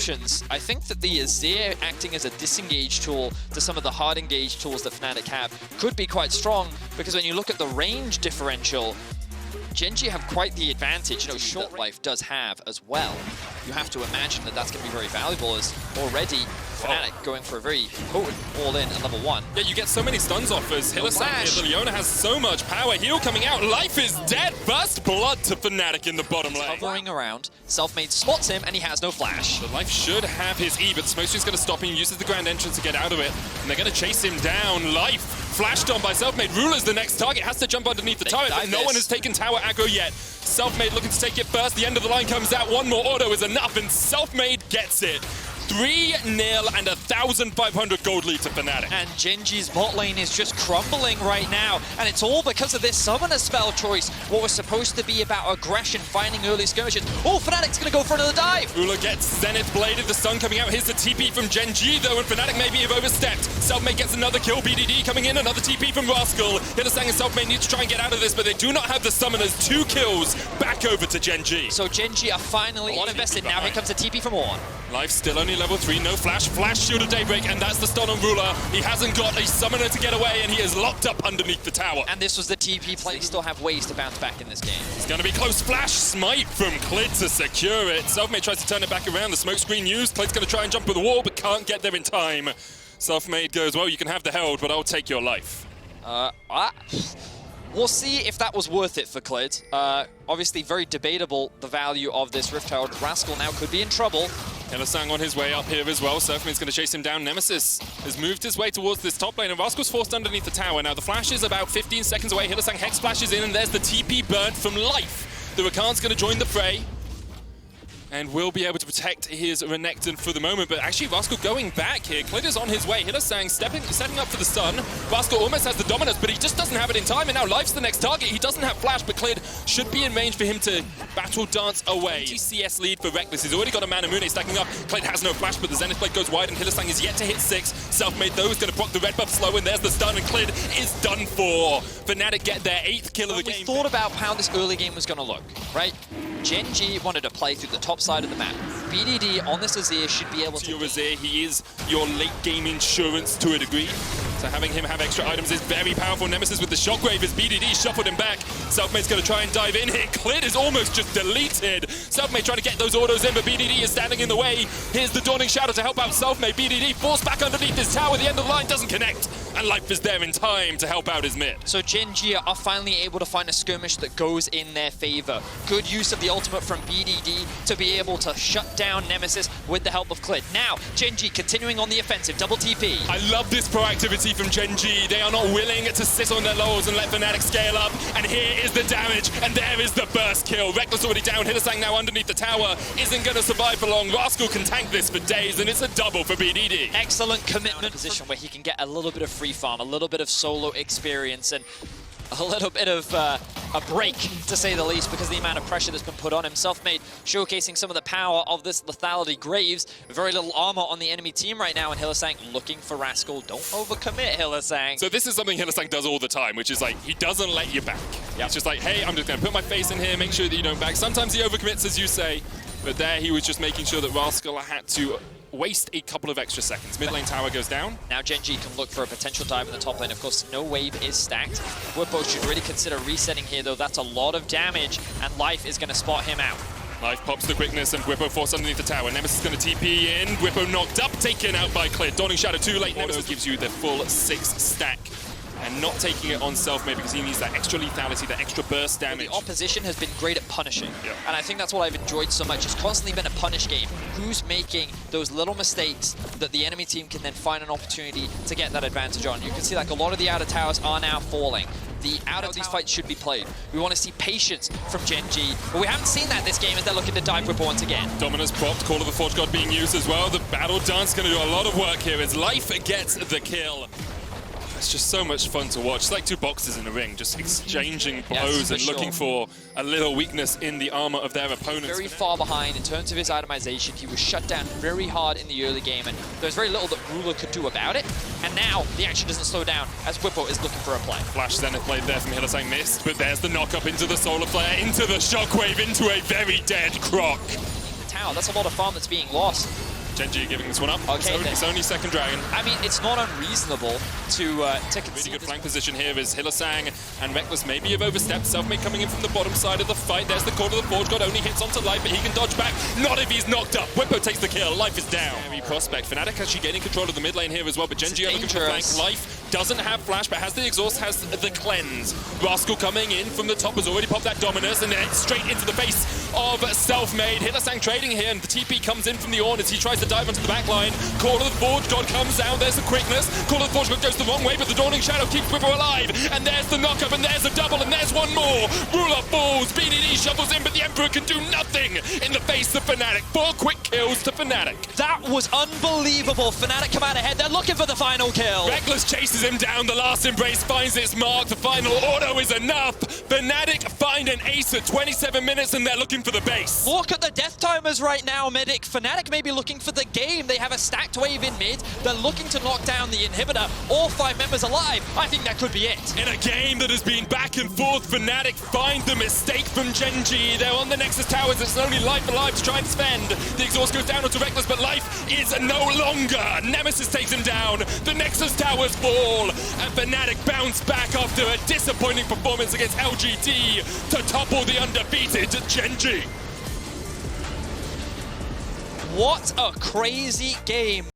options, I think that the Azir acting as a disengage tool to some of the hard engage tools that Fnatic have could be quite strong, because when you look at the range differential, Gen.G have quite the advantage. You know, short life does have as well. You have to imagine that that's going to be very valuable, as already Fnatic going for a very potent all-in at level 1. Yeah, you get so many stuns off as HylaSang here. Leona has so much power. Heal coming out. Life is dead. First blood to Fnatic in the bottom lane. Hovering around. Selfmade spots him, and he has no flash. The Life should have his E, but Smokescreen's going to stop him. Uses the Grand Entrance to get out of it. And they're going to chase him down. Life flashed on by Selfmade. Ruler's the next target. Has to jump underneath the turret, but no one has taken tower aggro yet. Selfmade looking to take it first. The end of the line comes out. One more auto is enough, and Selfmade gets it. 3-0 and 1,500 gold lead to Fnatic. And Gen.G's bot lane is just crumbling right now, and it's all because of this summoner spell choice. What was supposed to be about aggression, finding early skirmishes. Oh, Fnatic's gonna go for another dive! Ruler gets Zenith Bladed, the stun coming out. Here's the TP from Gen.G though, and Fnatic maybe have overstepped. Selfmade gets another kill, BDD coming in, another TP from Rascal. HylaSang and Selfmade need to try and get out of this, but they do not have the summoners. 2 kills, back over to Gen.G. So Gen.G are finally invested. Now here comes a TP from Ornn. Life still only level 3, no flash. Flash Shield of Daybreak, and that's the stun on Ruler. He hasn't got a summoner to get away, and he is locked up underneath the tower. And this was the TP play. They still have ways to bounce back in this game. It's going to be close. Flash Smite from Clid to secure it. Selfmade tries to turn it back around. The smoke screen used. Clid's going to try and jump with the wall, but can't get there in time. Selfmade goes, well, you can have the Herald, but I'll take your life. We'll see if that was worth it for Clid. Obviously, very debatable, the value of this Rift Herald. Rascal now could be in trouble. HylaSang on his way up here as well. Selfmade's going to chase him down. Nemesis has moved his way towards this top lane, and Rascal's forced underneath the tower. Now the flash is about 15 seconds away. HylaSang Hex flashes in, and there's the TP burn from Life. The Rakan's going to join the fray and will be able to protect his Renekton for the moment. But actually, Rascal going back here. Clid is on his way. HylaSang setting up for the stun. Rascal almost has the dominance, but he just doesn't have it in time. And now Life's the next target. He doesn't have flash, but Clid should be in range for him to battle dance away. CS lead for Rekkles. He's already got a Manamune stacking up. Clid has no flash, but the Zenith Blade goes wide, and HylaSang is yet to hit 6. Selfmade, though, is going to proc the red buff slow, and there's the stun, and Clid is done for. Fnatic get their 8th kill of the game. We thought about how this early game was going to look, right? Gen.G wanted to play through the top side of the map. BDD on this Azir should be able to... Your Azir, he is your late game insurance to a degree. So having him have extra items is very powerful. Nemesis with the Shockwave as BDD shuffled him back. Selfmade's going to try and dive in here. Clid is almost just deleted. Selfmade trying to get those autos in, but BDD is standing in the way. Here's the Dawning Shadow to help out Selfmade. BDD forced back underneath his tower. The end of the line doesn't connect, and Life is there in time to help out his mid. So Gen.G are finally able to find a skirmish that goes in their favor. Good use of the ultimate from BDD to be able to shut down Nemesis with the help of Clid. Now, Gen.G continuing on the offensive, double TP. I love this proactivity from Gen.G. They are not willing to sit on their laurels and let Fnatic scale up. And here is the damage, and there is the burst kill. Rekkles already down. HylaSang now underneath the tower. Isn't going to survive for long. Rascal can tank this for days, and it's a double for BDD. Excellent commitment position where he can get a little bit of free farm, a little bit of solo experience, and a little bit of a break, to say the least, because of the amount of pressure that's been put on him. Selfmade showcasing some of the power of this lethality. Graves, very little armor on the enemy team right now, and HylaSang looking for Rascal. Don't overcommit, HylaSang. So this is something HylaSang does all the time, which is like, he doesn't let you back. Yep. It's just like, hey, I'm just going to put my face in here, make sure that you don't back. Sometimes he overcommits, as you say, but there he was just making sure that Rascal had to waste a couple of extra seconds. Mid lane tower goes down. Now Gen.G can look for a potential dive in the top lane. Of course, no wave is stacked. Whippo should really consider resetting here, though. That's a lot of damage, and Life is going to spot him out. Life pops the quickness, and Whippo forced underneath the tower. Nemesis is going to TP in. Whippo knocked up, taken out by Clid. Dawning Shadow too late. Nemesis gives you the full 6 stack. And not taking it on Selfmade because he needs that extra lethality, that extra burst damage. The opposition has been great at punishing. Yep. And I think that's what I've enjoyed so much. It's constantly been a punish game. Who's making those little mistakes that the enemy team can then find an opportunity to get that advantage on? You can see like a lot of the outer towers are now falling. The out of these fights should be played. We want to see patience from Gen.G, but we haven't seen that this game as they're looking to dive Whippo once again. Dominus propped, Call of the Forge God being used as well. The battle dance going to do a lot of work here as Life gets the kill. It's just so much fun to watch. It's like 2 boxers in a ring, just exchanging blows and looking for a little weakness in the armor of their opponents. Very far behind in terms of his itemization. He was shut down very hard in the early game, and there's very little that Ruler could do about it. And now the action doesn't slow down as Whippo is looking for a play. Flash Zenith Blade there from HylaSang missed, but there's the knock up into the Solar Flare, into the Shockwave, into a very dead Croc. The tower, that's a lot of farm that's being lost. Gen.G giving this one up. Okay, It's only second dragon. I mean, it's not unreasonable to take Really good flank position here as Hylissang and Reckless maybe have overstepped. Selfmade coming in from the bottom side of the fight. There's the core of the Forge God, only hits onto Life, but he can dodge back. Not if he's knocked up. Whippo takes the kill. Life is down. Very prospect. Fnatic actually gaining control of the mid lane here as well, but Gen.G are looking for flank. Life doesn't have flash, but has the exhaust, has the cleanse. Rascal coming in from the top has already popped that Dominus, and then straight into the face of Selfmade. Hylissang trading here, and the TP comes in from the Ornn as he tries to dive onto the back line. Call of the Forge God comes out. There's the quickness. Call of the Forge God goes the wrong way, but the Dawning Shadow keeps Whippo alive. And there's the knockup, and there's a double, and there's one more. Ruler falls. BDD shovels in, but the Emperor can do nothing in the face of Fnatic. 4 quick kills to Fnatic. That was unbelievable. Fnatic come out ahead. They're looking for the final kill. Reckless chases him down. The last embrace finds its mark. The final auto is enough. Fnatic find an ace at 27 minutes, and they're looking for the base. Look at the death timers right now, Medic. Fnatic may be looking for the game. They have a stacked wave in mid. They're looking to knock down the inhibitor. All 5 members alive. I think that could be it. In a game that has been back and forth, Fnatic find the mistake from Gen.G. They're on the Nexus towers. It's only Life alive to try and defend. The exhaust goes down onto Reckless, but Life is no longer. Nemesis takes him down. The Nexus towers fall, and Fnatic bounce back after a disappointing performance against LGD to topple the undefeated Gen.G. What a crazy game.